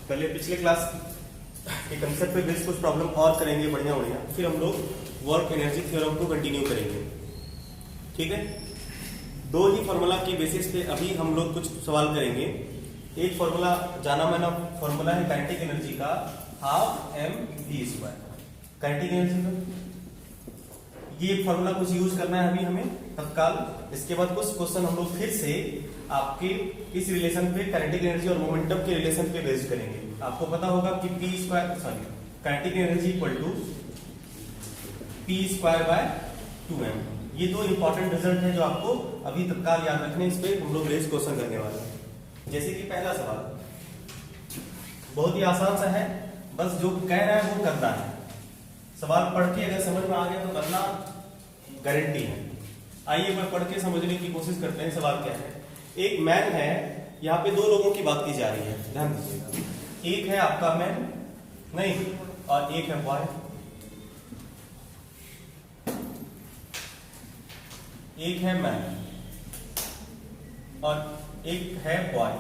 पहले पिछले क्लास के कंसेप्ट पे बेस कुछ प्रॉब्लम और करेंगे बढ़िया बढ़िया, फिर हम लोग वर्क एनर्जी थ्योरम को कंटिन्यू करेंगे। ठीक है, दो ही फॉर्मूला की बेसिस पे अभी हम लोग कुछ सवाल करेंगे। एक फॉर्मूला जाना माना फॉर्मूला है काइनेटिक एनर्जी का, half M we square. Kinetic energy का ये फॉर्मूला कुछ यूज करना है अभी हमें तत्काल। इसके बाद कुछ क्वेश्चन हम लोग फिर से आपके इस रिलेशन पे काइनेटिक एनर्जी और मोमेंटम के रिलेशन पे बेस्ड करेंगे। आपको पता होगा कि P square kinetic energy equal to P square by 2m। ये दो इंपॉर्टेंट रिजल्ट है जो आपको अभी तत्काल याद रखने। इस पे हम लोग बेस्ड क्वेश्चन करने वाले हैं। जैसे कि पहला सवाल बहुत ही आसान सा है, बस जो कह रहा है वो करना है। सवाल पढ़ के अगर समझ में आ गया तो करना गारंटी है। आइए मैं पढ़ के समझने की कोशिश करते हैं सवाल क्या है। एक मैन है, यहाँ पे दो लोगों की बात की जा रही है, ध्यान दीजिएगा। एक है आपका मैन नहीं और एक है बॉय। एक है मैन और एक है बॉय।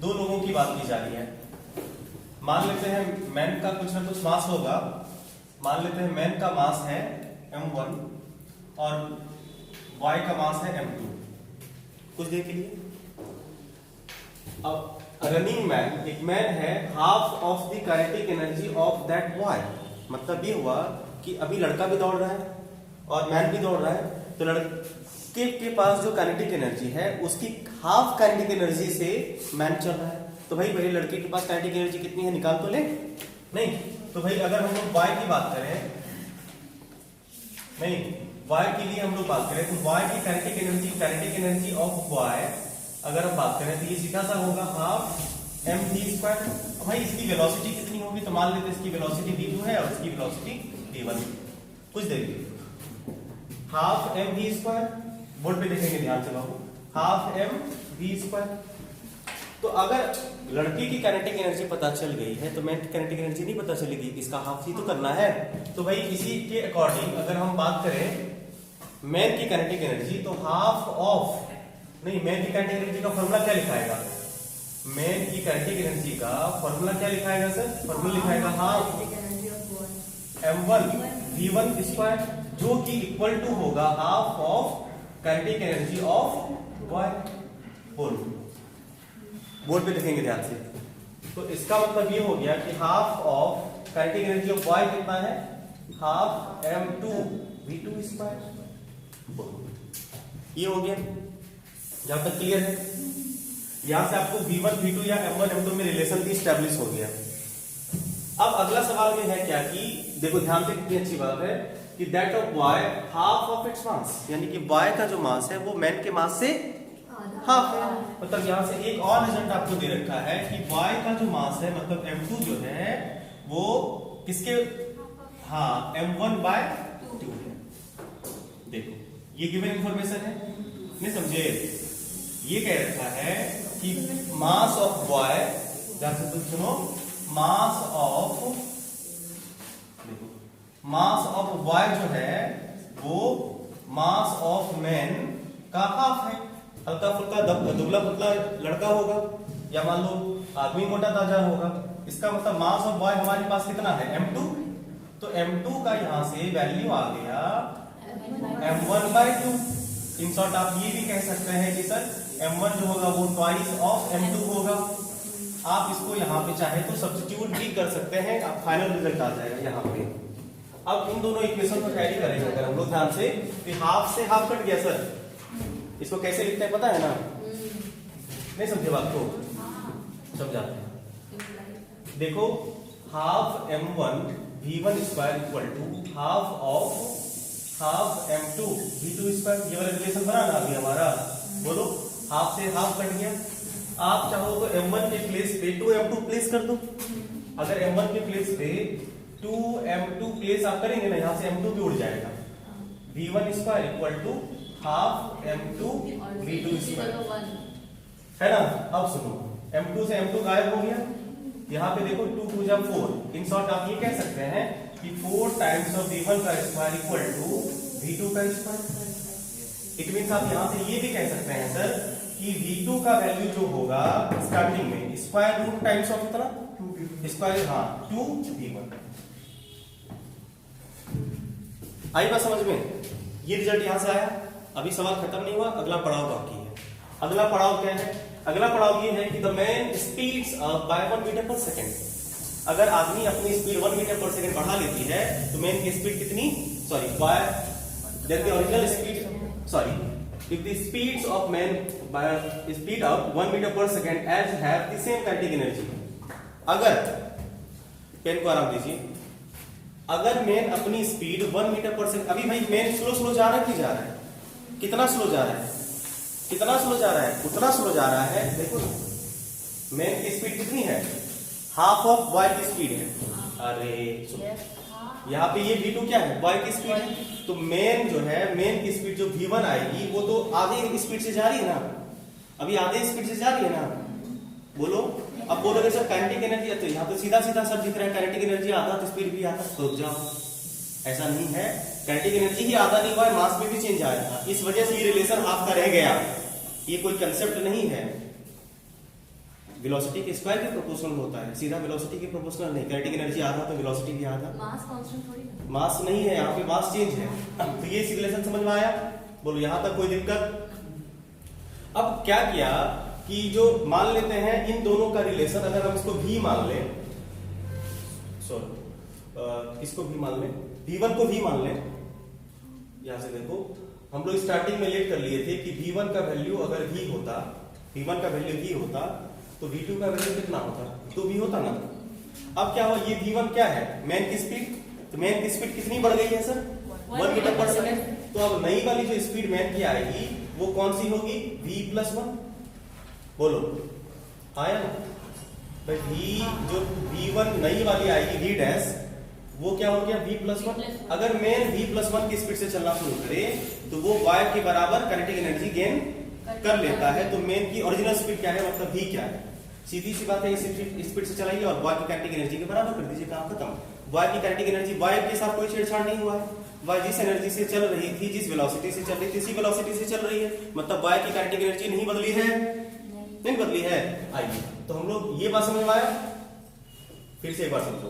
दो लोगों की बात की जा रही है। मान लेते हैं मैन का कुछ ना कुछ मास होगा। मान लेते हैं मैन का मास है m1 और बॉय का मास है m2। कुछ देर के लिए अब रनिंग मैन, एक मैन है, half of the kinetic energy of that boy. मतलब ये हुआ कि अभी लड़का भी दौड़ रहा है और मैन भी दौड़ रहा है, तो लड़के के पास जो काइनेटिक एनर्जी है उसकी हाफ काइनेटिक एनर्जी से मैन चल रहा है। तो भाई पहले लड़के के पास काइनेटिक एनर्जी कितनी है निकाल तो ले। नहीं तो भाई अगर हम लोग y की बात करें, नहीं y के लिए हम लोग बात करें तो y की काइनेटिक एनर्जी ऑफ y अगर हम बात करें तो ये सीधा सा होगा हाफ एम वी स्क्वायर। भाई इसकी वेलोसिटी कितनी होगी, तो मान लेते हैं इसकी वेलोसिटी v2 है और इसकी वेलोसिटी v1। कुछ देखेंगे half M we square, board पे देखेंगे ध्यान से बाबू, हाफ एम वी स्क्वायर। तो अगर लड़के की काइनेटिक एनर्जी पता चल गई है तो मैन की काइनेटिक एनर्जी नहीं पता चलेगी, इसका हाफ ही तो करना है। तो भाई इसी के अकॉर्डिंग अगर हम बात करें मैन की काइनेटिक एनर्जी, तो हाफ ऑफ नहीं मैन की काइनेटिक एनर्जी का फॉर्मूला क्या लिखाएगा, मैन की काइनेटिक एनर्जी का फॉर्मूला क्या लिखाएगा सर, फॉर्मूला लिखाएगा हाफ m1 v1 स्क्वायर, जो कि इक्वल टू होगा half of kinetic energy of boy whole. Board पे देखेंगे ध्यान से। तो इसका मतलब ये हो गया कि half of kinetic energy of boy कितना है, हाफ m2 v2 स्क्वायर। ये हो गया, जहां तक क्लियर है। यहां से आपको v1 v2 या m1 m2 में रिलेशन भी स्टैब्लिश हो गया। अब अगला सवाल में है क्या कि देखो ध्यान से, कितनी अच्छी बात है कि that of boy half of its mass, यानी कि बॉय का जो मास है वो मैन के मास से हाफ है। मतलब यहां से एक और रिजल्ट आपको दे रखा है कि बॉय का जो मास है मतलब m2 जो है वो किसके, हाँ m1 बाय 2 है। देखो ये गिवन इंफॉर्मेशन है, नहीं समझे। ये कह रखा है कि मास ऑफ बॉय, ध्यान से तुम सुनो, मास ऑफ बॉय जो है वो मास ऑफ मैन का हाफ है। हल्का फुल्का दुबला पतला लड़का होगा या मान लो आदमी मोटा ताजा होगा, इसका मतलब मास ऑफ बॉय हमारे पास कितना है m2। तो m2 का यहां से वैल्यू आ गया m1 बाय 2। इन शॉर्ट आप ये भी कह सकते हैं कि सर m1 जो होगा वो ट्वाइस ऑफ m2 होगा। आप इसको यहाँ पे चाहे तो सब्स्टिट्यूट भी कर सकते हैं, आप फाइनल रिजल्ट आ जाएगा यहाँ पे। अब इन दोनों इक्वेशन को कैरी करेंगे अगर हम लोग ध्यान से, कि हाफ से हाफ कट गया सर, इसको कैसे लिखते हैं पता है ना, नहीं समझे बात को, समझाते हैं। देखो half m1 v1 square equal to half of half m2 v2 square. ये वाला रिलेशन बना ना अभी हमारा, बोलो हाफ से हाफ कट गया। आप चाहो तो m1 के प्लेस पे 2m2 प्लेस कर दो। अगर m1 के प्लेस पे 2m2 प्लेस आप करेंगे ना, यहां से m2 भी उड़ जाएगा। v1 square equal to half m2 v2 square है ना। अब सुनो, m2 से m2 गायब हो गया, यहाँ पे देखो 2 2 जा 4। इन शॉर्ट आप ये कह सकते हैं कि 4 टाइम्स ऑफ v1 का स्क्वायर इक्वल टू v2 का स्क्वायर। इट मींस आप यहाँ से ये भी कह सकते हैं सर कि V2 का वैल्यू जो होगा स्टार्टिंग में स्क्वायर रूट टाइम्स ऑफ कितना स्क्वायर, हाँ 2V1। आई बात समझ में? ये रिजल्ट यहां से आया। अभी सवाल खत्म नहीं हुआ, अगला पड़ाव बाकी है। अगला पड़ाव क्या है? अगला पड़ाव ये है कि the man speeds by 1 metre पर सेकेंड। अगर आदमी अपनी स्पीड 1 मीटर पर सेकेंड बढ़ा लेती है तो मैन की स्पीड कितनी, sorry by that the original speed, sorry if the speeds of man by speed of 1 meter per second as have the same kinetic energy। अगर, पेन को आराम दीजिए, अगर मैन अपनी स्पीड 1 मीटर पर सेकंड, अभी भाई मैन स्लो जा रहा है कि जा रहा है, कितना स्लो जा रहा है, कितना स्लो जा रहा है, उतना स्लो जा रहा है। देखो ना मैन की स्पीड कितनी है, हाफ ऑफ बॉय की स्पीड है। अरे यहाँ पे ये V2 क्या है, बॉय की स्पीड है। तो मैन जो है, मैन की स्पीड जो V1 आएगी वो तो आधे स्पीड से जा रही है ना, अभी आधे स्पीड से जा रही है ना। बोलो, अब बोलोगे सर काइनेटिक एनर्जी, तो यहाँ तो सीधा सीधा सब दिख रहा है, काइनेटिक एनर्जी आधा तो स्पीड भी आधा, तो जाओ। ऐसा नहीं है, काइनेटिक एनर्जी ही आधा नहीं हुआ है, मास में भी चेंज आएगा। इस वजह से ये रिलेशन हाफ का रह गया। ये कोई कंसेप्ट नहीं है, वेलोसिटी के स्क्वायर के प्रोपोर्शनल होता है, सीधा वेलोसिटी के प्रोपोर्शनल नहीं। काइनेटिक एनर्जी आधा तो वेलोसिटी भी आधा। मास कांस्टेंट थोड़ी है, मास नहीं है, यहाँ पे मास चेंज है। तो ये रिलेशन समझ में आया? बोलो यहाँ तक कोई दिक्कत? अब क्या किया कि जो मान लेते हैं इन दोनों का रिलेशन, अगर हम इसको V मान लें, सॉरी इसको V मान लें, V1 को V मान लें। यहां से देखो, हम लोग स्टार्टिंग में लेट कर लिए थे कि V1 का वैल्यू अगर V होता, V1 का वैल्यू V होता तो V2 का वैल्यू कितना होता, 2V होता ना। अब क्या हुआ, ये V1 क्या है, मैन की स्पीड। तो मैन की स्पीड कितनी बढ़ गई है सर, 1 मीटर पर सेकेंड। तो अब नई वाली जो स्पीड मैन की आएगी वो कौन सी होगी, V+1। बोलो आया ना भाई, V जो V1 नई वाली आएगी V डैश, वो क्या हो गया V+1। अगर मैन V+1 की स्पीड से चलना शुरू करे तो वो y के बराबर काइनेटिक एनर्जी गेन कर लेता है। तो मैन की ओरिजिनल स्पीड क्या है, मतलब V क्या है, सीधी सी बात है, इस स्पीड से चलाइए और y की काइनेटिक एनर्जी के बराबर कर दीजिए, काम खत्म। y की काइनेटिक एनर्जी, y के साथ कोई छेड़छाड़ नहीं हुआ है। y जिस एनर्जी से चल रही थी, जिस वेलोसिटी से चल रही थी, इसी वेलोसिटी से चल रही है, मतलब y की काइनेटिक एनर्जी नहीं बदली है, नहीं बदली है। आइए तो हम लोग ये बात समझ में आया, फिर से एक बार समझो,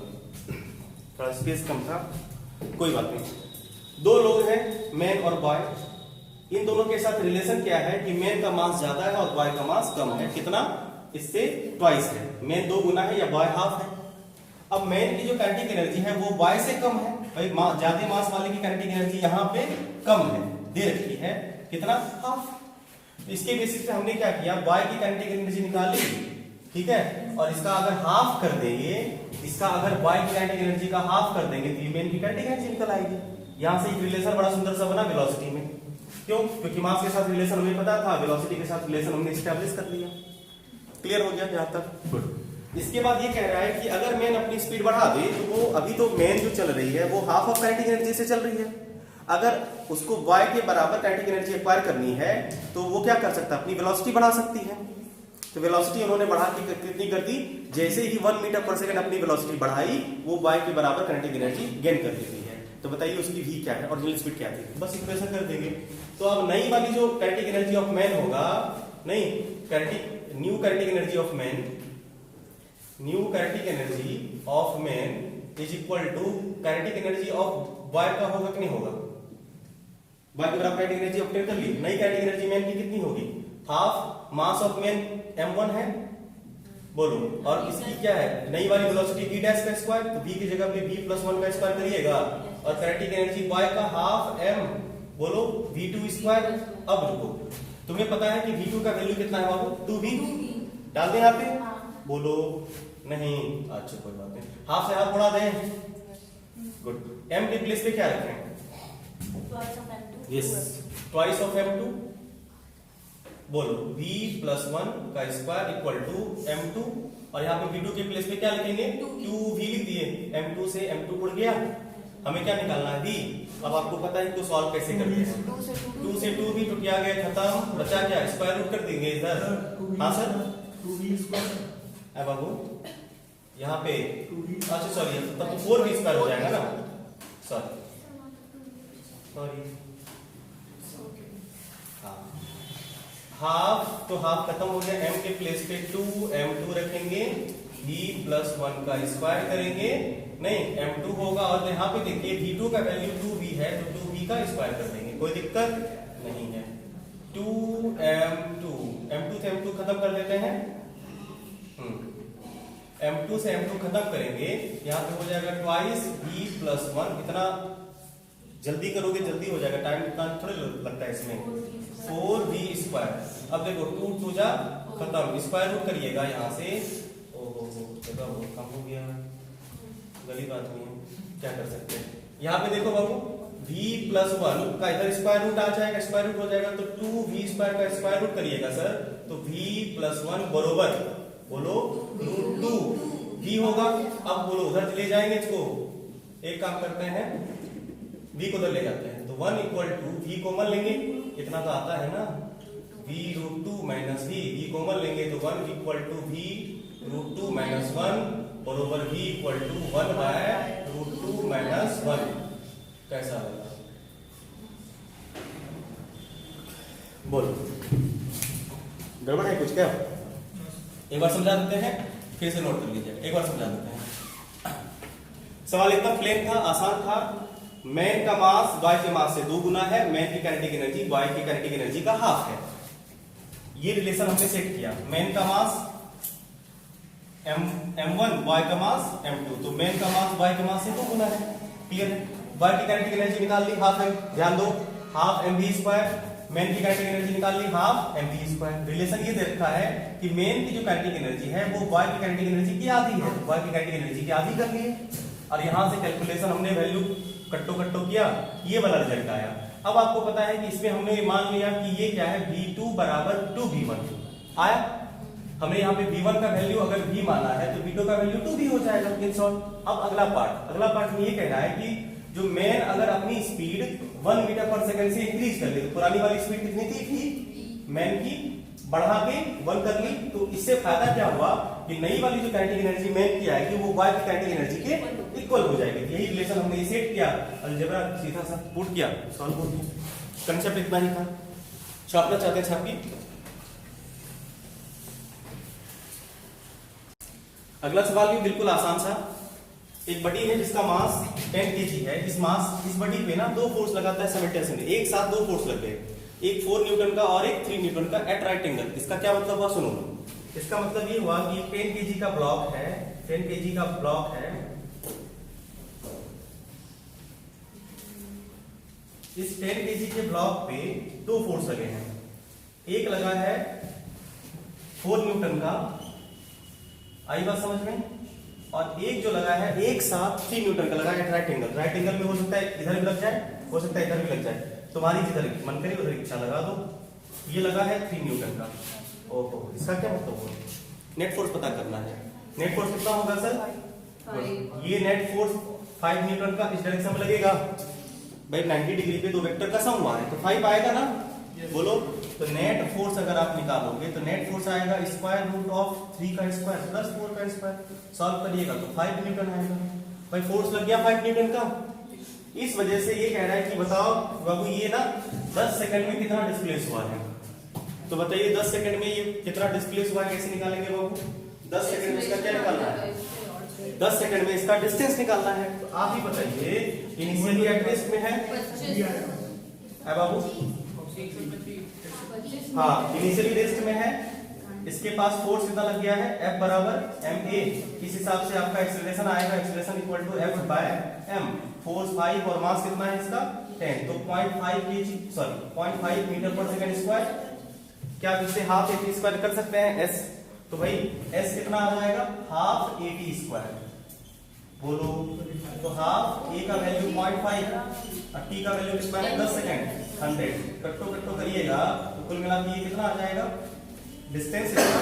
थोड़ा स्पेस कम था, कोई बात नहीं। दो लोग हैं मैन और बॉय, इन दोनों के साथ रिलेशन क्या है कि मैन का मास ज्यादा है और बॉय का मास कम है। कितना, इससे ट्वाइस है, मैन 2 गुना है या बॉय हाफ है। अब मैन की जो काइनेटिक एनर्जी है वो बॉय से कम है, भाई ज्यादा मास वाले की काइनेटिक एनर्जी यहाँ पे कम है, दे रखी है, कितना, हाफ। इसके बेसिस पे हमने क्या किया, y की काइनेटिक एनर्जी निकाल ली, ठीक है, और इसका अगर हाफ कर देंगे, इसका अगर y की काइनेटिक एनर्जी का हाफ कर देंगे तो मैन की काइनेटिक एनर्जी निकल आएगी। यहां से एक रिलेशन बड़ा सुंदर सा बना वेलोसिटी में। क्यों, क्योंकि मास के साथ रिलेशन हमें पता था, वेलोसिटी के साथ रिलेशन हमने एस्टैब्लिश कर लिया। क्लियर हो गया यहां तक? गुड। इसके बाद ये कह रहा है कि अगर मैन अपनी स्पीड बढ़ा दे तो वो अभी तो मैन जो चल रही है वो हाफ ऑफ काइनेटिक एनर्जी से चल रही है, अगर उसको y के बराबर काइनेटिक एनर्जी एक्वायर करनी है तो वो क्या कर सकता है, अपनी वेलोसिटी बढ़ा सकती है। तो वेलोसिटी उन्होंने बढ़ा के कितनी कर दी, जैसे ही 1 मीटर पर सेकंड अपनी वेलोसिटी बढ़ाई वो y के बराबर काइनेटिक एनर्जी गेन कर लेती है। तो बताइए उसकी v क्या है, ओरिजिनल स्पीड क्या थी, बस इक्वेशन कर देंगे। तो अब नई वाली जो काइनेटिक एनर्जी ऑफ मैन होगा, नहीं kinetic, new kinetic energy of man, new kinetic energy of man is equal to kinetic energy of y का होगा कि नहीं होगा, y के बराबर काइनेटिक एनर्जी ऑब्टेन कर ली। नई काइनेटिक एनर्जी मैन की कितनी होगी, half mass of man m1 है, बोलो, और इसकी क्या है, नई वाली वेलोसिटी v डैश का स्क्वायर, तो v की जगह पे v+1 का स्क्वायर करिएगा, और काइनेटिक एनर्जी y का हाफ m, बोलो v2 स्क्वायर। अब रुको, तुम्हें पता है कि v2 का वैल्यू कितना है बाबू, 2v, डाल दें यहाँ पे, बोलो नहीं, अच्छा कोई बात नहीं, हाफ से हाफ उड़ा दें, गुड। m के प्लेस पे क्या रखें, यस, ट्वाइस ऑफ m2, बोलो v+1 का स्क्वायर इक्वल टू m2, और यहाँ पे v2 के प्लेस पे क्या लिखेंगे, 2v लिख दिए, m2 से m2 उड़ गया, हमें क्या निकालना है v। अब आपको पता है इसको सॉल्व कैसे करते हैं, 2 से 2 भी टूट गया, खत्म, बचा क्या, स्क्वायर रूट कर देंगे इधर, हाँ सर, 2v स्क्वायर, अब बाबू यहाँ पे, अच्छा सॉरी, तब तो 4v स्क्वायर हो जाएगा ना, सॉरी, हाफ, तो हाफ खत्म हो गया, m के प्लेस पे 2m2 रखेंगे, v प्लस 1 का स्क्वायर करेंगे, नहीं m2 होगा, और यहाँ पे देखिए v2 का वैल्यू 2v है तो 2v का स्क्वायर कर देंगे, कोई दिक्कत नहीं है। 2m2, m2 से m2 खत्म कर देते हैं, m2 से m2 खत्म करेंगे, यहाँ पे हो जाएगा ट्वाइस v प्लस 1, इतना जल्दी करोगे जल्दी हो जाएगा, टाइम थोड़ा लगता है इसमें, 4v स्क्वायर। अब देखो 2 2 जा खत्म, स्क्वायर रूट करिएगा यहाँ से, ओहो जगह बहुत कम हो गया, गली बात नहीं है, क्या कर सकते हैं। यहाँ पे देखो बाबू v प्लस 1 का इधर स्क्वायर रूट आ जाएगा, स्क्वायर रूट हो जाएगा तो 2v स्क्वायर का स्क्वायर रूट करिएगा सर, तो v प्लस 1 बरोबर बोलो रूट 2 v होगा। अब बोलो उधर ले जाएंगे इसको, एक काम करते हैं v को उधर ले जाते हैं, तो 1 इक्वल टू v कॉमन लेंगे, इतना तो आता है ना, v root 2 minus v common लेंगे तो 1 equal to v root 2 minus 1 बरोबर v equal to 1 by root 2 minus 1। कैसा लगा बोलो, गड़बड़ है कुछ क्या? एक बार समझा देते हैं, फिर से नोट कर लीजिए, एक बार समझा देते हैं। सवाल एकदम प्लेन था, आसान था। मैन का मास y के मास से 2 गुना है, मैन की काइनेटिक एनर्जी y की काइनेटिक एनर्जी का हाफ है। ये रिलेशन हमने सेट किया, मैन का मास m1 y का मास m2, तो मैन का मास y के मास से 2 गुना है, क्लियर है। y की काइनेटिक एनर्जी निकाल ली, हाफ m, ध्यान दो हाफ mv स्क्वायर, मैन की काइनेटिक एनर्जी निकाल ली हाफ mv स्क्वायर। रिलेशन ये दे रखा है कि मैन की जो काइनेटिक एनर्जी है वो y की काइनेटिक एनर्जी की आधी है, y की काइनेटिक एनर्जी की आधी कर लिए, और यहां से कैलकुलेशन हमने वैल्यू कट्टो कट्टो किया, ये वाला रिजल्ट आया। अब आपको पता है कि इसमें हमने मान लिया कि ये क्या है, v2 बराबर 2v1 आया। हमने यहाँ पे v1 का वैल्यू अगर v माना है तो v2 का वैल्यू 2v हो जाएगा इन शॉर्ट। अब अगला पार्ट में ये कह रहा है कि जो मैन अगर अपनी स्पीड 1 मीटर पर सेकंड से इंक्रीज कर ले, तो पुरानी वाली स्पीड कितनी थी मैन की, बढ़ा के 1 कर ली, तो इससे फायदा क्या हुआ कि नई वाली जो काइनेटिक एनर्जी मैन की आएगी वो y की काइनेटिक एनर्जी के इक्वल हो जाएगी। यही रिलेशन हमने सेट किया, अलजेब्रा सीधा सा पुट किया, सॉल्व हो गया, कंसेप्ट इतना ही था। छापना चाहते हैं छापिए। अगला सवाल भी बिल्कुल आसान सा, एक बडी है जिसका मास 10 kg है, इस बडी पे ना 2 फोर्स लगाता है साइमल्टेनियसली, एक साथ 2 फोर्स लग गए, एक 4 न्यूटन का और एक 3 न्यूटन का एट राइट एंगल। इसका क्या मतलब हुआ सुनो, इसका मतलब ये हुआ कि 10 kg का ब्लॉक है, 10 kg का ब्लॉक है, इस 10 kg के ब्लॉक पे 2 फोर्स लगे हैं, एक लगा है 4 न्यूटन का, आई बात समझ में, और एक जो लगा है एक साथ 3 न्यूटन का लगा है राइट एंगल। राइट एंगल में हो सकता है इधर भी लग जाए, हो सकता है इधर भी लग जाए, तुम्हारी जिधर मन करे उधर इच्छा लगा दो। ये लगा है 3 न्यूटन का, ओहो इसका क्या मतलब हुआ, नेट फोर्स पता करना है। नेट फोर्स कितना होगा सर, ये नेट फोर्स 5 न्यूटन का इस डायरेक्शन में लगेगा भाई, 90 डिग्री पे 2 वेक्टर का सम हुआ है तो 5 आएगा ना, बोलो। तो नेट फोर्स अगर आप निकालोगे तो नेट फोर्स आएगा स्क्वायर रूट ऑफ 3 का स्क्वायर प्लस 4 का स्क्वायर, सॉल्व करिएगा तो 5 न्यूटन आएगा। भाई फोर्स लग गया 5 न्यूटन का, इस वजह से ये कह रहा है कि बताओ बाबू ये ना 10 सेकंड में कितना डिस्प्लेस हुआ है, तो बताइए 10 सेकंड में ये कितना डिस्प्लेस हुआ है, कैसे निकालेंगे बाबू? 10 सेकंड में इसका क्या निकालना है, 10 सेकंड में इसका डिस्टेंस निकालना है। तो आप ही बताइए इनिशियली एट रेस्ट में है बाबू, हाँ इनिशियली रेस्ट में है, इसके पास फोर्स कितना लग गया है, F बराबर ma, इस हिसाब से आपका एक्सेलरेशन आएगा, acceleration equal to F by m, force 5 और मास कितना है इसका 10, तो 0.5 मीटर पर सेकंड स्क्वायर, क्या आप इससे हाफ at स्क्वायर कर सकते हैं s, तो भाई s कितना आ जाएगा हाफ at स्क्वायर, बोलो तो हाफ a का वैल्यू 0.5 और t का वैल्यू कितना है 10 सेकंड 100, कट्टो कट्टो करिएगा तो कुल मिला के ये कितना आ जाएगा, डिस्टेंस इतना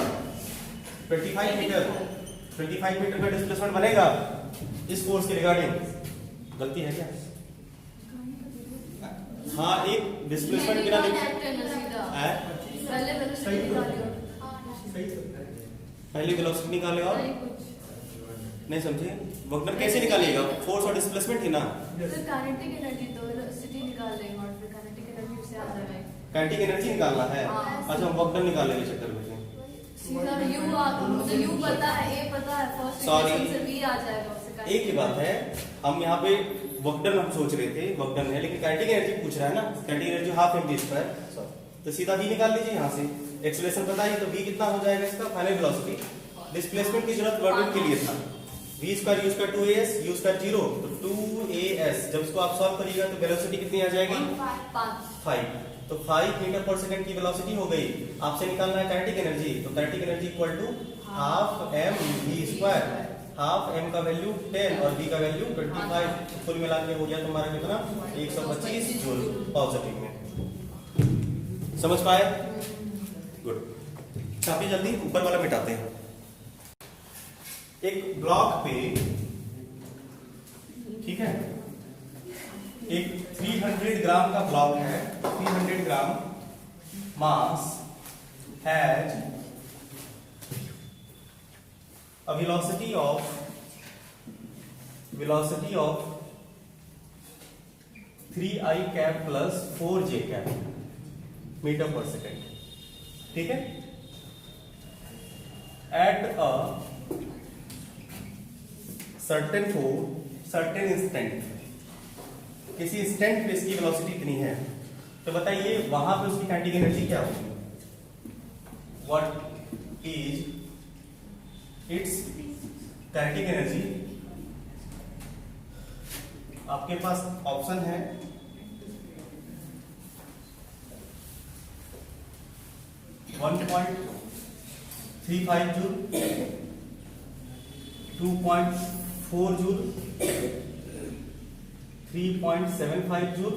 25 मीटर, 25 मीटर का डिस्प्लेसमेंट बनेगा इस फोर्स के रिगार्डिंग। गलती है क्या? हाँ एक डिस्प्लेसमेंट गिरा पहले वेलोसिटी निकाले और नहीं समझे, वेक्टर कैसे निकालेगा, फोर्स और डिस्प्लेसमेंट ही ना, काइनेटिक एनर्जी तो वेलोसिटी निकाल देंगे और फिर काइनेटिक एनर्जी उससे आ जाएगा। काइनेटिक एनर्जी निकालना है। अच्छा हम वर्क डन निकालने के चक्कर में मुझे यू पता है, ए पता है, फर्स्ट Sorry. इक्वेशन से बी आ जाएगा उससे। एक ही बात है, हम यहाँ पे वर्क डन हम सोच रहे थे वर्क डन है, लेकिन काइनेटिक एनर्जी पूछ रहा है ना, kinetic energy half M we square, तो सीधा v निकाल लीजिए यहाँ से। एक्सेलरेशन पता है तो v कितना हो जाएगा इसका फाइनल वेलोसिटी। डिस्प्लेसमेंट की जरूरत वर्क के लिए था, v square u square 2as u square 0 तो 2as, जब इसको आप सॉल्व करिएगा तो वेलोसिटी कितनी आ जाएगी 5, तो 5 मीटर पर सेकंड की वेलोसिटी हो गई। आपसे निकालना है काइनेटिक एनर्जी, तो kinetic energy equal to half M we square, half M का वैल्यू 10 और v का वैल्यू 25, तो कुल मिला के हो गया तुम्हारा कितना 125 जूल पॉजिटिव में। समझ पाए? गुड। काफी जल्दी ऊपर वाला मिटाते हैं। एक ब्लॉक पे, ठीक है, एक 300 ग्राम का ब्लॉक है, 300 gram mass has a velocity of 3i cap plus 4j cap metre पर सेकेंड, ठीक है। एट अ सर्टेन इंस्टेंट, किसी इंस्टेंट पे इसकी वेलोसिटी इतनी है, तो बताइए वहां पे उसकी काइनेटिक एनर्जी क्या होगी? What is it's kinetic energy? आपके पास ऑप्शन है 1.35 joule, 2.4 joule, 3.75 joule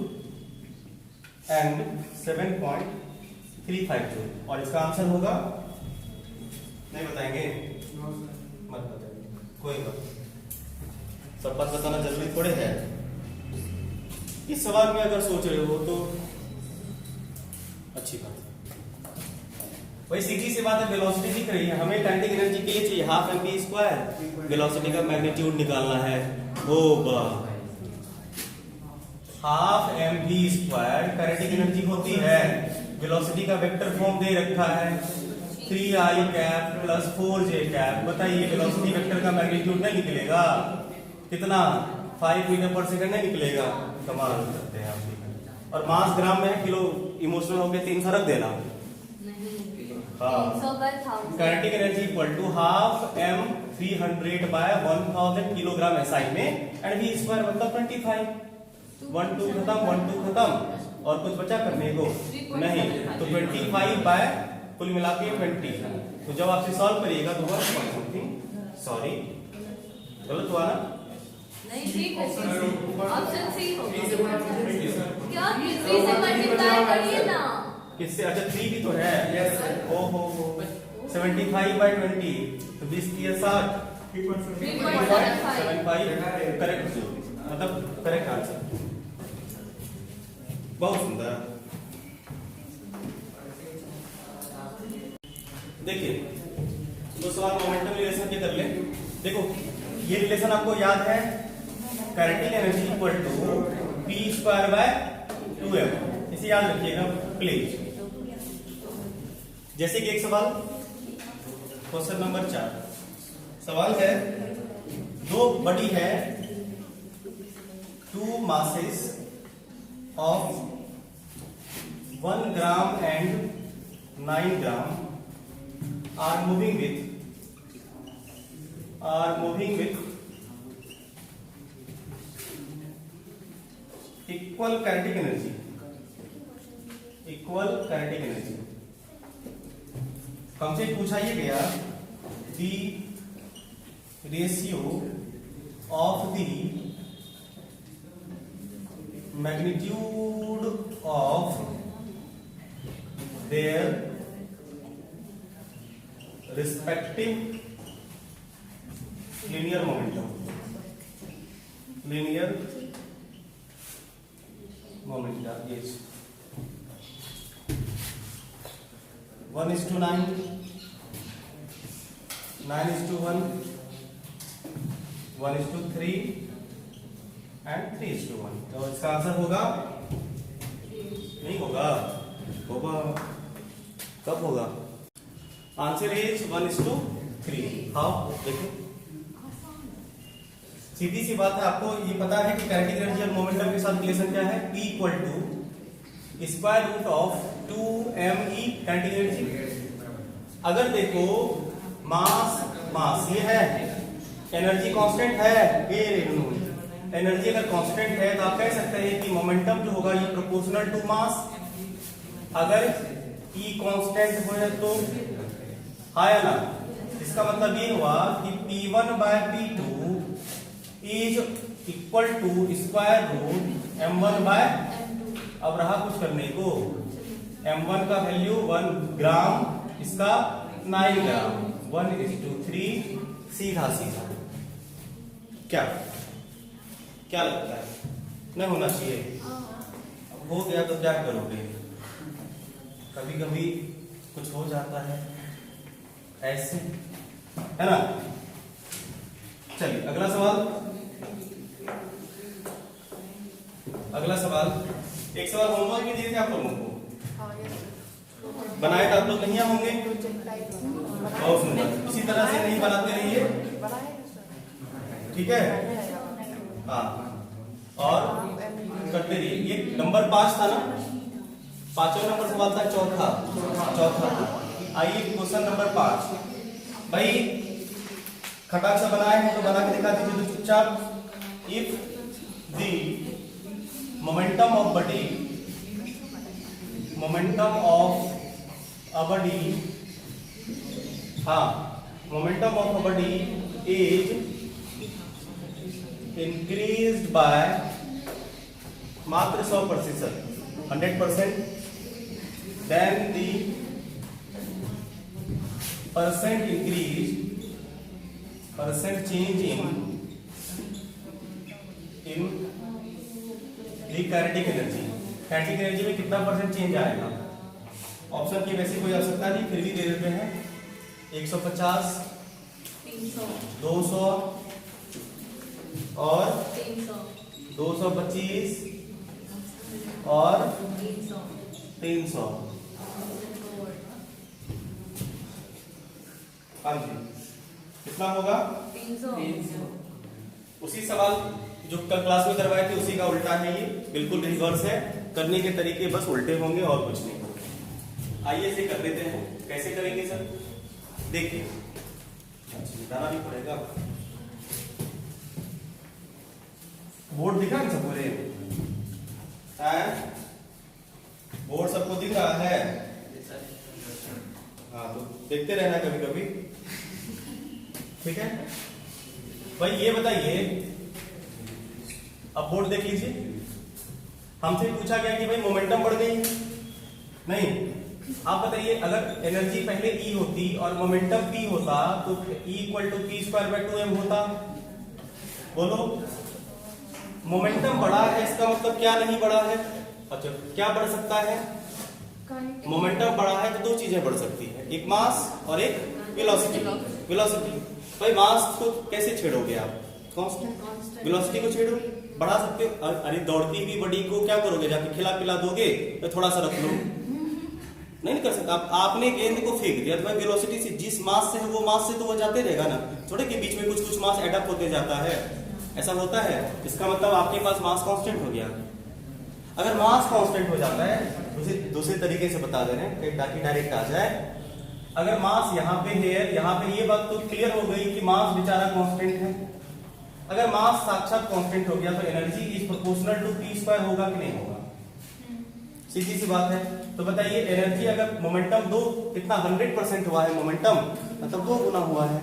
and 7.35 joule, और इसका आंसर होगा, नहीं बताएंगे? मत बताइए, कोई बात, सब बात बताना जरूरी थोड़े है। इस सवाल में अगर सोच रहे हो तो अच्छी बात है। वही सीधी सी बात है, वेलोसिटी दिख रही है, हमें काइनेटिक एनर्जी के लिए चाहिए half M we square, velocity का मैग्नीट्यूड निकालना है, होगा half M we square. Kinetic energy होती है, वेलोसिटी का वेक्टर फॉर्म दे रखा है 3i cap plus 4j cap. बताइए वेलोसिटी वेक्टर का मैग्नीट्यूड नहीं निकलेगा? कितना? 5 मीटर पर सेकंड नहीं निकलेगा? कमाल करते हैं आप। और मास ग्राम में किलो, इमोशनल हो गए 3 रख देना। Kinetic energy equal to half m 300 by 1000 kilogram SI में, एंड वी स्क्वायर मतलब 25। 1 2 खत्म, 1 2 खत्म, और कुछ बचा करने को नहीं, तो 25 बाय कुल मिला के 20। तो जब आपसे सॉल्व करिएगा तो सॉरी गलत हुआ ना? नहीं ठीक है, ऑप्शन सी होगा। क्या 3 से मल्टीप्लाई करिए ना। किससे? अच्छा 3 भी तो है। ओ हो 75 बाय 20, तो 20 किया 60, 3.75 करेक्ट, मतलब करेक्ट आंसर। बहुत सुंदर। देखिए तो सवाल मोमेंटम रिलेशन के कर ले। देखो ये रिलेशन आपको याद है, kinetic energy equal to p square by 2m, इसे याद रखिएगा प्लीज। जैसे कि एक सवाल, क्वेश्चन नंबर 4, सवाल है, दो बॉडी है, 2 masses of 1 gram and 9 gram are moving with equal kinetic energy, हमसे पूछा ये गया the ratio of the magnitude of their respective linear momentum, yes, 1:9, 9:1, 1:3 and 3:1। तो इसका आंसर होगा, नहीं होगा, होगा। कब होगा? Answer is 1:3। हाउ? देखो सीधी सी बात है, आपको ये पता है कि काइनेटिक एनर्जी और मोमेंटम के साथ रिलेशन क्या है? P equal to square root of 2me kinetic energy. अगर देखो मास ये है, एनर्जी कांस्टेंट है, एनर्जी अगर कांस्टेंट है तो आप कह सकते हैं कि मोमेंटम जो होगा ये प्रोपोर्शनल टू मास। अगर E कांस्टेंट हो तो हाँ या ना? इसका मतलब ये हुआ कि P1/P2 is equal to square root m1/। अब रहा कुछ करने को, m1 का वैल्यू 1 ग्राम, इसका 9 ग्राम, 1:3, सीधा सीधा। क्या क्या लगता है? नहीं होना चाहिए। अब हो गया तो क्या करोगे? कभी कभी कुछ हो जाता है ऐसे, है ना? चलिए अगला सवाल। एक सवाल होमवर्क भी दिए थे आप लोगों को, बनाए तो आप लोग नहीं होंगे। बहुत सुंदर, इसी तरह से नहीं बनाते रहिए, ठीक है? हाँ, और करते रहिए। ये नंबर 5 था ना? 5वां नंबर सवाल था, चौथा। आइए क्वेश्चन नंबर 5। भाई खटाक से बनाए हैं तो बना के दिखा दीजिए तो चुपचाप। If the momentum of a body, हाँ, momentum of a body is increased by मात्र 100%, 100%, then the percent change in the kinetic energy। Kinetic energy में कितना परसेंट चेंज आएगा? ऑप्शन की वैसे कोई आवश्यकता नहीं, फिर भी दे देते हैं। 150, 300, 200 और 300, 225 और 300, 300। हाँ जी, कितना होगा? 300। उसी सवाल जो कल क्लास में करवाए थे उसी का उल्टा है ये, बिल्कुल रिवर्स है। करने के तरीके बस उल्टे होंगे और कुछ नहीं। आइए इसे कर लेते हैं। कैसे करेंगे सर? देखिए, बताना भी पड़ेगा। बोर्ड दिख रहा है सबको? बोर्ड सबको दिख रहा है? हाँ, तो देखते रहना कभी कभी, ठीक है भाई। ये बताइए, अब बोर्ड देख लीजिए। हमसे पूछा गया कि भाई मोमेंटम बढ़ गई, नहीं? आप बताइए, अगर एनर्जी पहले E होती और मोमेंटम P होता तो E इक्वल टू P²/2m होता। बोलो, मोमेंटम बढ़ा है, इसका मतलब क्या नहीं बढ़ा है? अच्छा, क्या बढ़ सकता है? मोमेंटम बढ़ा है तो दो चीजें बढ़ सकती है, एक मास और एक वेलोसिटी। भाई मास को कैसे छेड़ोगे आप? कांस्टेंट। वेलोसिटी को छेड़ो, बढ़ा सकते हो। अरे दौड़ती हुई बॉडी को क्या करोगे? जाके खिला पिला दोगे तो थोड़ा सा रख लो? नहीं कर सकता। आपने गेंद को फेंक दिया तो भाई वेलोसिटी से, जिस मास से है वो मास से तो वो जाते रहेगा ना, थोड़े के बीच में कुछ मास एडअप होते जाता है, ऐसा होता है। इसका मतलब आपके पास मास कांस्टेंट हो गया। अगर मास कांस्टेंट हो जाता है, दूसरे तरीके से बता दे रहे हैं ताकि डायरेक्ट आ जाए। अगर मास यहाँ पे है, यहाँ पे ये बात तो क्लियर हो गई कि मास बेचारा कांस्टेंट है। अगर मास साक्षात कांस्टेंट हो गया तो energy is proportional to P² होगा कि नहीं होगा? सीधी सी बात है। तो बताइए, एनर्जी अगर मोमेंटम कितना 100% हुआ है, मोमेंटम मतलब 2 गुना हुआ है।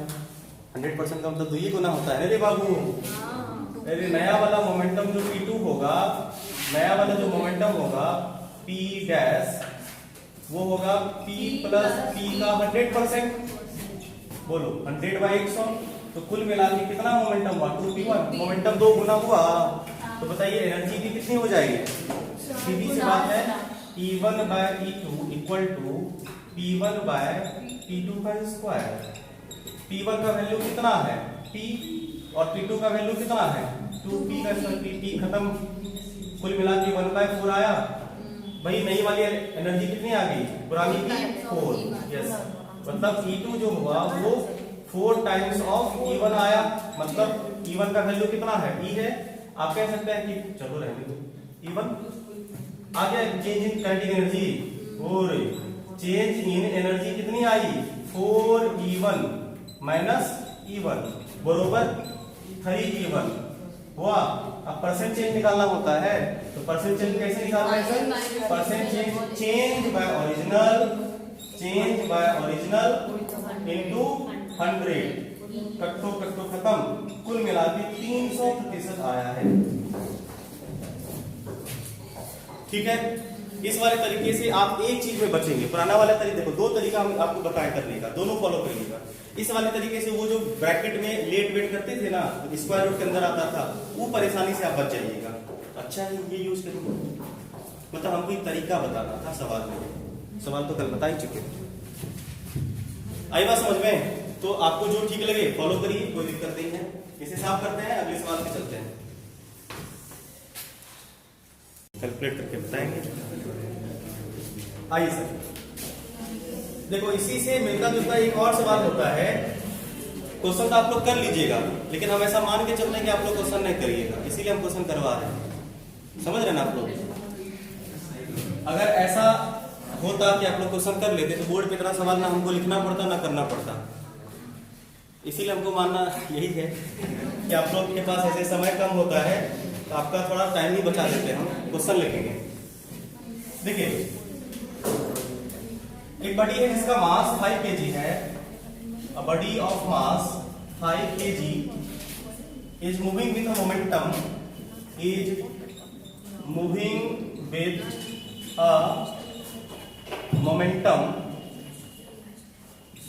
100% का मतलब 2 गुना होता है रे बाबू। अरे नया वाला मोमेंटम जो P2 होगा, नया वाला जो मोमेंटम होगा P' वो होगा P प्लस P का 100%। बोलो 100/100, तो कुल मिला के कितना मोमेंटम हुआ? 2P1। मोमेंटम 2 गुना हुआ, तो बताइए एनर्जी की कितनी हो जाएगी? सीधी सी बात है, E1/E2 इक्वल टू P1/P2 का स्क्वायर। P1 का वैल्यू कितना है? P, और P2 का वैल्यू कितना है? 2P का स्क्वायर। P खत्म, कुल मिला के 1/4 आया। भाई नई वाली एनर्जी कितनी आ गई, पुरानी की 4, यस, मतलब E2 जो हुआ वो 4 टाइम्स ऑफ E1 आया, मतलब E1 का वैल्यू कितना है, E है, आप कह सकते हैं कि चलो रहने दो, E1 आ गया। चेंज इन काइनेटिक एनर्जी, और चेंज इन एनर्जी कितनी आई, 4E1 माइनस E1 बरोबर 3E1 हुआ। अब परसेंट चेंज निकालना होता है, तो परसेंट चेंज कैसे निकालना है sir, percent change change bye original into 100, कट्टो कट्टो खत्म, कुल मिला के 300% आया है। ठीक है, इस वाले तरीके से आप एक चीज में बचेंगे। पुराना वाला तरीका देखो, दो तरीका हम आपको बताया करने का, दोनों फॉलो करिएगा। इस वाले तरीके से वो जो ब्रैकेट में लेट वेट करते थे ना, स्क्वायर रूट के अंदर आता था, वो परेशानी से आप बच जाइएगा। अच्छा है ये यूज करेंगे, मतलब हमको एक तरीका बताना था सवाल में, सवाल तो कल बता ही चुके। आई बात समझ में? तो आपको जो ठीक लगे फॉलो करिए, कोई दिक्कत नहीं है। इसे साफ करते हैं, अगले सवाल पे चलते हैं, कैलकुलेट करके बताएंगे। आइए सर, देखो इसी से मिलता जुलता एक और सवाल होता है। क्वेश्चन तो आप लोग कर लीजिएगा, लेकिन हम ऐसा मान के चलते हैं कि आप लोग क्वेश्चन नहीं करिएगा, इसीलिए हम क्वेश्चन करवा रहे हैं। समझ रहे हैं ना आप लोग? अगर ऐसा होता कि आप लोग क्वेश्चन कर लेते तो बोर्ड पे इतना सवाल ना हमको लिखना पड़ता ना करना पड़ता। इसीलिए हमको मानना यही है कि आप लोग के पास ऐसे समय कम होता है, तो आपका थोड़ा टाइम ही बचा देते हैं, हम क्वेश्चन लिखेंगे। देखिए एक बॉडी है जिसका मास 5 kg है, a body of mass 5 kg is moving with a momentum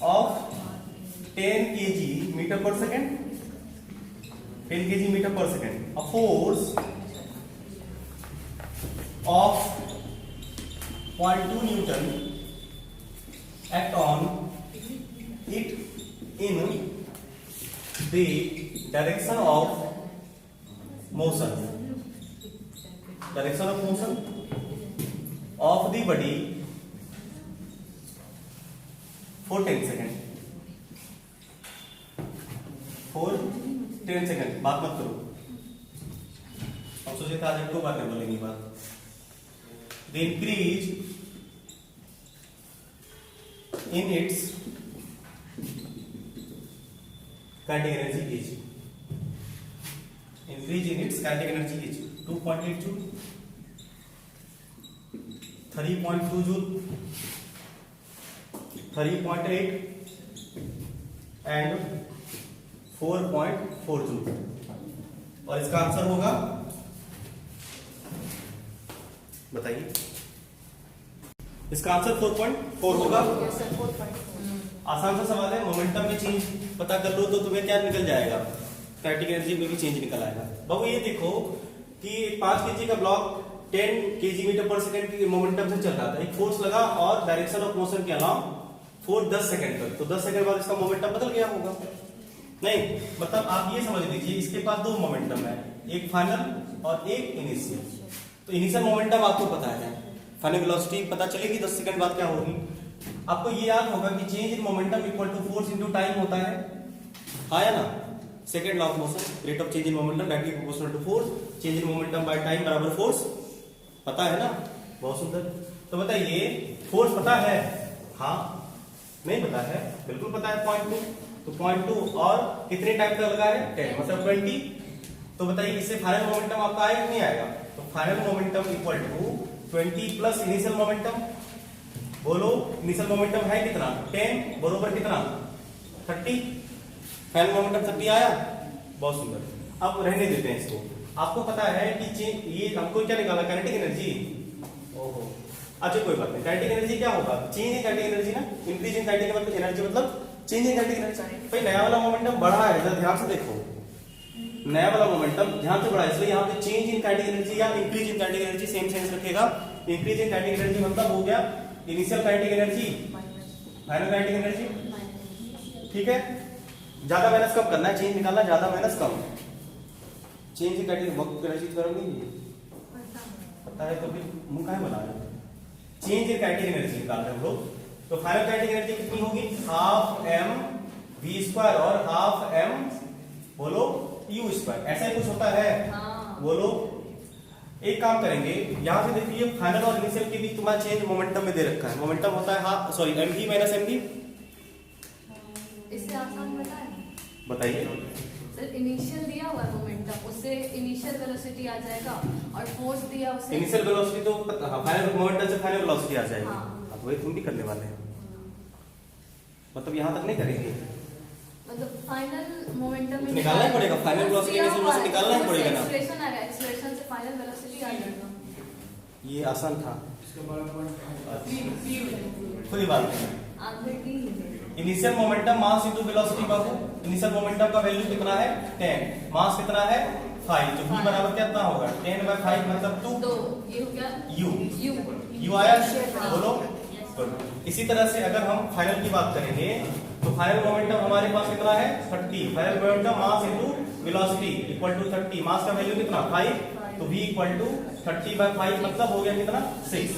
of 10 kg meter per second, 10 kg meter per second. A force of 0.2 Newton act on it in the direction of motion of the body for 10 seconds. for 10 second. बात मत करो, हम सोचे था आज एक दो बार नहीं बोलेंगे बात। The increase in its kinetic energy is, increase in its kinetic energy is 2.8 joule, 3.2 joule, 3.8 and 4.4 joule. और इसका आंसर होगा, बताइए, इसका आंसर 4.4 होगा। आसान सा सवाल है, मोमेंटम में चेंज पता कर लो तो तुम्हें क्या निकल जाएगा, काइनेटिक एनर्जी में भी चेंज निकल आएगा। बाबू ये देखो कि 5 kg का ब्लॉक 10 kg मीटर पर सेकंड की मोमेंटम से चल रहा था, एक फोर्स लगा और डायरेक्शन ऑफ मोशन के अलावा 10 सेकंड तक, तो 10 सेकंड बाद इसका मोमेंटम बदल गया होगा। नहीं, मतलब आप ये समझ लीजिए इसके पास दो मोमेंटम है, एक फाइनल और एक इनिशियल। तो इनिशियल मोमेंटम आपको पता है, फाइनल वेलोसिटी पता चलेगी 10 सेकंड बाद क्या होगी। आपको ये याद होगा कि change in momentum equal to force into time होता है, हाँ या ना? Second law of motion, rate of change in momentum directly proportional to force, change in momentum by time बराबर फोर्स, पता है ना? बहुत सुंदर। तो बताइए फोर्स पता है? हाँ, नहीं पता है? बिल्कुल पता है, 0.2। तो 0.2 और कितने टाइम का लगा है, 10 मतलब 20। तो बताइए इससे फाइनल मोमेंटम आपका आएगा नहीं आएगा? तो final momentum equal to 20 plus initial momentum. बोलो इनिशियल मोमेंटम है कितना, 10 बरोबर कितना, 30। फाइनल मोमेंटम 30 आया, बहुत सुंदर। अब रहने देते हैं इसको। आपको पता है कि ये हमको क्या निकाला, काइनेटिक एनर्जी। ओहो, अच्छा कोई बात नहीं, काइनेटिक एनर्जी क्या होगा, चेंज इन काइनेटिक एनर्जी ना, इंक्रीज इन काइनेटिक एनर्जी मतलब चेंज इन काइनेटिक एनर्जी। भाई नया वाला मोमेंटम बढ़ा है, जरा ध्यान से देखो, नया वाला मोमेंटम ध्यान से बढ़ा है, इसलिए यहाँ पे चेंज इन काइनेटिक एनर्जी या increase in kinetic energy same sense रखेगा। इंक्रीज इन काइनेटिक एनर्जी मतलब हो गया initial kinetic energy final kinetic energy, ठीक है। ज्यादा माइनस कम करना है, चेंज निकालना, ज्यादा minus come. Change in kinetic energy करोगे, पता है तो फिर मुंह काहे बना रहे हो? चेंज इन काइनेटिक एनर्जी निकाल रहे हैं हम लोग। तो फाइनल काइनेटिक एनर्जी कितनी होगी, हाफ एम वी स्क्वायर और हाफ एम बोलो यू स्क्वायर, ऐसा ही कुछ होता है। हाँ। बोलो एक काम करेंगे, यहाँ से देखिए फाइनल और इनिशियल के बीच तुम्हारा चेंज मोमेंटम में दे रखा है। मोमेंटम होता है half sorry m v minus m v. इससे आसान बताए बताइए। सर, इनिशियल दिया हुआ है मोमेंटम, उससे इनिशियल वेलोसिटी आ जाएगा और फोर्स दिया उससे इनिशियल वेलोसिटी तो फाइनल मोमेंटम से फाइनल वेलोसिटी आ जाएगी। हाँ। तो वही तुम भी करने वाले हैं, मतलब यहाँ तक नहीं करेंगे, मतलब फाइनल मोमेंटम में निकालना ही पड़ेगा। फाइनल वेलोसिटी इनिशियल वेलोसिटी निकालना ही पड़ेगा ना। एक्सेलरेशन आएगा, एक्सेलरेशन से फाइनल वेलोसिटी आ जाएगा। ये आसान था, कोई बात नहीं। आंसर डी है। Initial momentum mass into velocity बाबू, इनिशियल मोमेंटम का वैल्यू कितना है 10, मास कितना है 5, तो v बराबर कितना होगा 10/5 मतलब 2। तो ये हो गया u u आया, बोलो। इसी तरह से अगर हम फाइनल की बात करेंगे तो फाइनल मोमेंटम हमारे पास कितना है 30, final momentum mass into velocity equal to 30, mass का वैल्यू कितना 5, तो v इक्वल टू 30/5 मतलब हो गया कितना 6।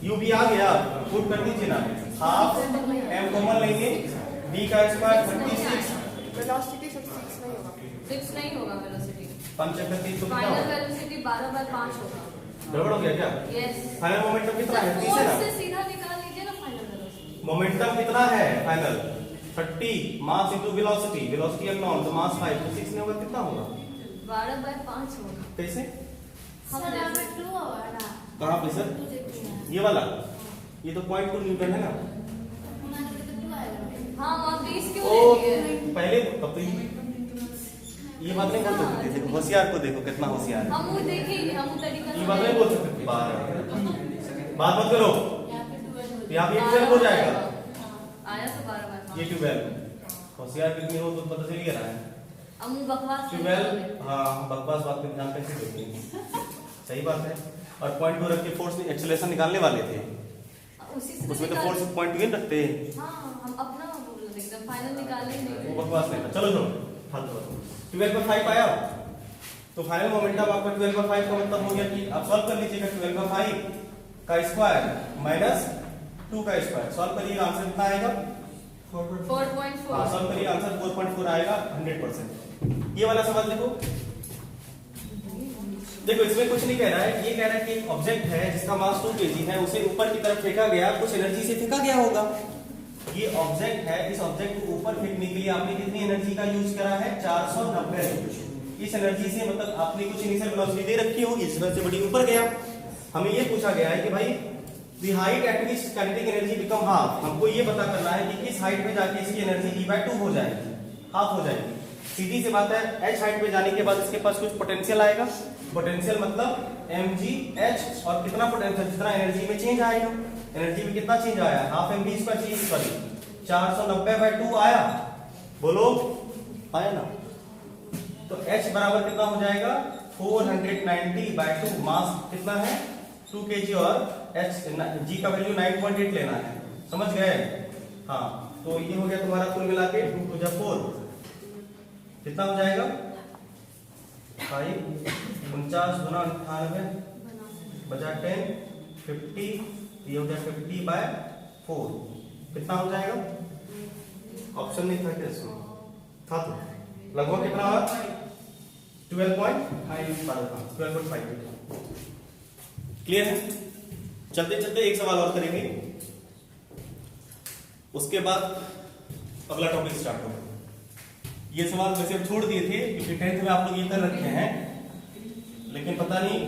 u भी आ गया, पुट कर दीजिए ना, हाफ m कॉमन लेंगे, v का स्क्वायर 36, वेलोसिटी 6 नहीं होगा। 6 नहीं होगा वेलोसिटी, 5 × 3 तो कितना फाइनल होगा, वेलोसिटी 12/5 होगा। गड़बड़ हो गया क्या। यस फाइनल मोमेंटम कितना है 30 है फोर्स ना, से सीधा निकाल लीजिए ना फाइनल वेलोसिटी। मोमेंटम कितना है फाइनल 30, मास इनटू वेलोसिटी, वेलोसिटी अननोन तो मास 5, तो 6 नहीं होगा कितना होगा 12/5 होगा। कैसे, हम देखो कहाँ पे सर, ये वाला, ये तो 0.2 न्यूटन है ना। हाँ, आप 20 क्यों ओ ले लिए? पहले कब तो ये बात नहीं बोल सकते, देखो होशियार को देखो कितना होशियार है, हम वो देखेंगे, हम वो तरीका ये बात नहीं बोल सकते, बात मत करो, यहाँ पे 12 हो जाएगा, आया तो 12/5। ये 12 होशियार कितनी हो तो पता चल ही रहा है। हम वो बकवास 12 हाँ बकवास बात पे ध्यान कैसे देंगे, सही बात है। और 0.2 रख के फोर्स एक्सेलरेशन निकालने वाले थे, उसी से उसमें तो निकाल- फोर्स 0.2 रखते हैं, हाँ, हम अपना बोल रहे थे, एकदम फाइनल निकाल ही नहीं। वो बकवास नहीं था। चलो छोड़ो, फालतू बात। 12/5 आया, तो फाइनल मोमेंटम आपका 12/5 का मतलब हो गया कि आप सॉल्व कर लीजिएगा, 12/5 का स्क्वायर माइनस 2 का स्क्वायर, सॉल्व करिएगा आंसर कितना आएगा 4.4। हाँ सॉल्व करिए आंसर 4.4 आएगा 100%। ये वाला सवाल देखो, देखो इसमें कुछ नहीं कह रहा है, ये कह रहा है कि एक ऑब्जेक्ट है जिसका मास 2 kg है, उसे ऊपर की तरफ फेंका गया, कुछ एनर्जी से फेंका गया होगा। ये ऑब्जेक्ट है, इस ऑब्जेक्ट को ऊपर फेंकने के लिए आपने कितनी एनर्जी का यूज करा है 490। इस एनर्जी से मतलब आपने कुछ इनिशियल वेलोसिटी दे रखी होगी, इस तरह से बड़ी ऊपर गया। हमें ये पूछा गया है कि भाई the height eight which kinetic energy become half, हमको ये पता करना है कि किस हाइट पे जाके इसकी एनर्जी E/2 हो जाएगी, हाफ हो जाएगी। सीधी सी बात है, h हाइट पे जाने के बाद इसके पास कुछ पोटेंशियल आएगा, पोटेंशियल मतलब mgh, और कितना पोटेंशियल जितना एनर्जी में चेंज आएगा, एनर्जी में कितना चेंज आया, half mv square change sorry 490/2 आया, बोलो आया ना। तो h बराबर कितना हो जाएगा 490/2, मास कितना है 2 kg और h g का वैल्यू 9.8 लेना है, समझ गए। हाँ तो ये हो गया तुम्हारा कुल मिला के 2 × 4 कितना हो जाएगा 5 49 गुना 98 बजा 10 50, ये हो गया 50/4 कितना हो जाएगा, ऑप्शन नहीं था क्या इसमें, था तो लगभग कितना हुआ 12.5 क्लियर है। चलते चलते एक सवाल और करेंगे, उसके बाद अगला टॉपिक स्टार्ट होगा। ये सवाल वैसे अब छोड़ दिए थे क्योंकि 10th में आप लोग ये कर रखे हैं, लेकिन पता नहीं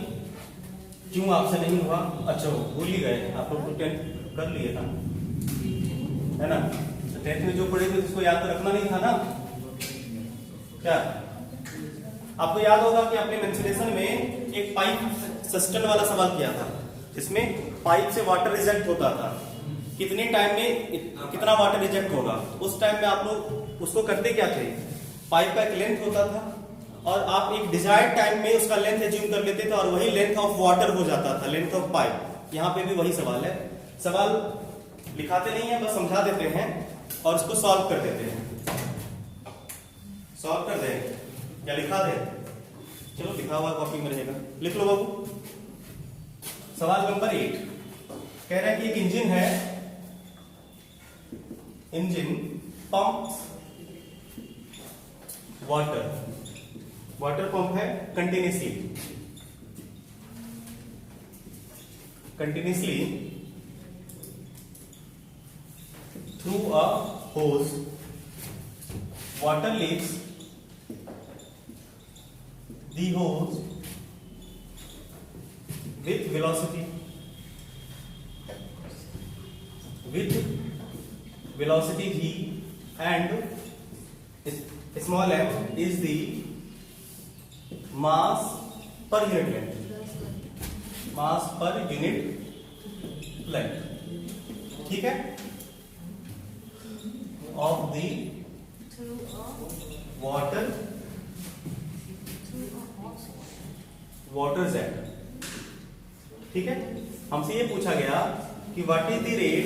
क्यों आपसे नहीं हुआ। अच्छा भूल ही गए, आप लोग तो 10th कर लिए था है ना, तो 10th में जो पढ़े थे उसको याद तो रखना नहीं था ना। क्या आपको याद होगा कि आपने मेंसुरेशन में एक पाइप सस्टेन वाला सवाल किया था, जिसमें पाइप से वाटर रिजेक्ट होता था, कितने टाइम में कितना वाटर रिजेक्ट होगा। उस टाइम में आप लोग उसको करते क्या थे, पाइप का एक लेंथ होता था और आप एक डिजायर्ड टाइम में उसका लेंथ एज्यूम कर लेते थे और वही लेंथ ऑफ वाटर हो जाता था, लेंथ ऑफ पाइप। यहाँ पे भी वही सवाल है, सवाल लिखाते नहीं है, बस समझा देते हैं और इसको सॉल्व कर देते हैं। सॉल्व कर दें या लिखा दें, चलो लिखा हुआ कॉपी में रहेगा, लिख लो बाबू। सवाल नंबर 8, कह रहा है कि एक इंजन है, इंजन पंप वाटर पंप है continuously through a hose, water leaves the hose with velocity v, and small m is the mass per unit length, ठीक है, of the वाटर जेट, ठीक है। हमसे ये पूछा गया कि what is the rate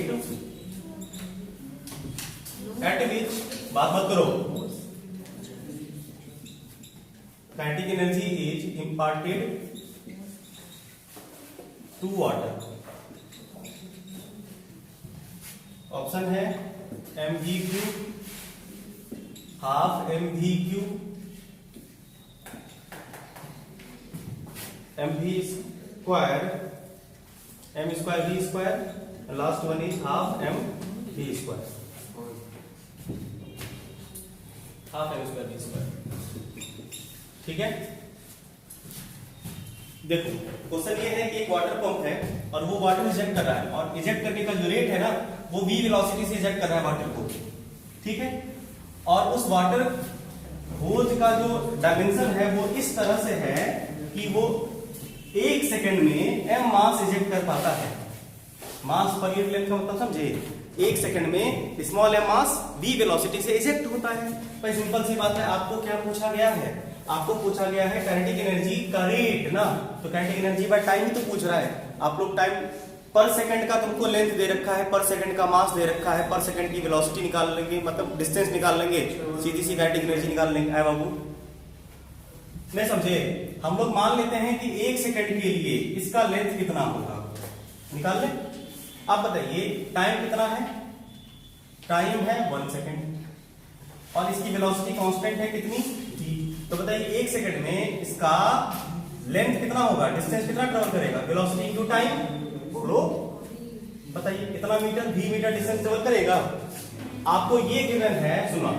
at which, बात मत करो, kinetic energy is imparted to water. Option है mv3, half mv3, mv square, m square v square, and last one is half mv square, half m square v square, ठीक है। देखो question ये है कि एक वाटर पंप है और वो वाटर इजेक्ट कर रहा है, और इजेक्ट करने का जो रेट है ना वो v वेलोसिटी से इजेक्ट कर रहा है वाटर को, ठीक है। और उस वाटर होज का जो डायमेंशन है वो इस तरह से है कि वो 1 सेकंड में m मास इजेक्ट कर पाता है। मास पर यूनिट लेंथ का मतलब समझे, 1 सेकंड में स्मॉल m मास v वेलोसिटी से इजेक्ट होता है। भाई सिंपल सी बात है, आपको क्या पूछा गया है, आपको पूछा गया है काइनेटिक एनर्जी का रेट ना, तो काइनेटिक एनर्जी बाय टाइम ही तो पूछ रहा है। आप लोग टाइम पर सेकंड का तुमको लेंथ दे रखा है, पर सेकंड का मास दे रखा है, पर सेकंड की वेलोसिटी निकाल लेंगे, मतलब डिस्टेंस निकाल लेंगे, सीधी सी काइनेटिक एनर्जी निकाल लेंगे। आए बाबू नहीं समझे, हम लोग मान लेते हैं कि 1 सेकंड के लिए इसका लेंथ कितना होगा, निकाल ले। आप बताइए टाइम कितना है, टाइम है 1 सेकंड, और इसकी वेलोसिटी कांस्टेंट है कितनी, v। तो बताइए 1 सेकंड में इसका लेंथ कितना होगा, डिस्टेंस कितना ट्रेवल करेगा, वेलोसिटी इनटू टाइम, लो बताइए कितना metre, v metre distance travel करेगा। आपको ये गिवन है, सुनो,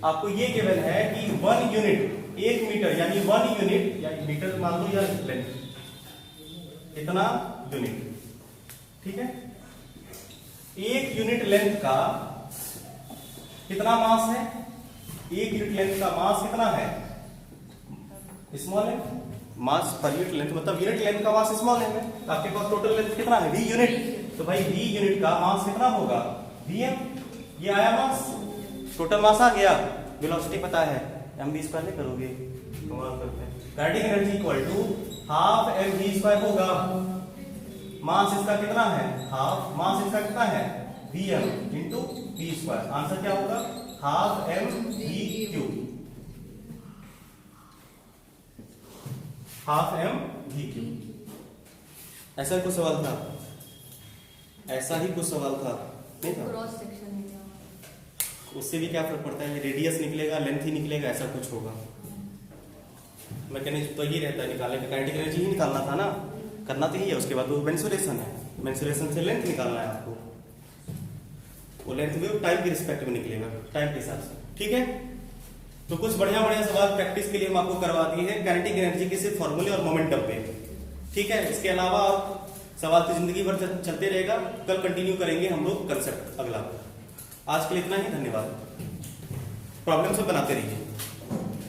आपको ये गिवन है कि 1 यूनिट, 1 मीटर यानी 1 यूनिट, या मीटर मान लो या लेंथ, इतना यूनिट, ठीक है। 1 यूनिट लेंथ का कितना मास है, 1 यूनिट लेंथ का मास कितना है, स्मॉल है, मास पर यूनिट लेंथ मतलब यूनिट लेंथ का मास स्मॉल है। आपके पास टोटल लेंथ कितना है, v यूनिट, तो भाई v यूनिट का मास कितना होगा, vm। ये आया मास, टोटल मास आ गया, वेलोसिटी पता है, mv स्क्वायर नहीं करोगे, कमाल करते हैं। Kinetic energy equal to half mv square होगा, मास इसका कितना है, हाफ, मास इसका कितना है, vm into v square. Answer क्या होगा, half mv cube, half mv cube. ऐसा कुछ सवाल था, ऐसा ही कुछ सवाल था, नहीं था, क्रॉस सेक्शन है, उससे भी क्या फर्क पड़ता है, रेडियस निकलेगा, लेंथ ही निकलेगा, ऐसा कुछ होगा। मैकेनिज्म तो ये रहता है निकालने का, काइनेटिक एनर्जी ही निकालना था ना, करना तो ही है। उसके बाद वो मेंसुरेशन है, मेंसुरेशन से लेंथ निकालना है आपको, वो लेंथ भी टाइम के रिस्पेक्ट में निकलेगा, टाइम के हिसाब से, ठीक है। तो कुछ बढ़िया बढ़िया सवाल प्रैक्टिस के लिए हम आपको करवा दिए हैं काइनेटिक एनर्जी के सिर्फ फॉर्मूले और मोमेंटम पे, ठीक है। इसके अलावा सवाल तो जिंदगी भर चलते रहेगा, कल कंटिन्यू करेंगे हम लोग कंसेप्ट अगला। आज के लिए इतना ही, धन्यवाद। प्रॉब्लम सब बनाते रहिए।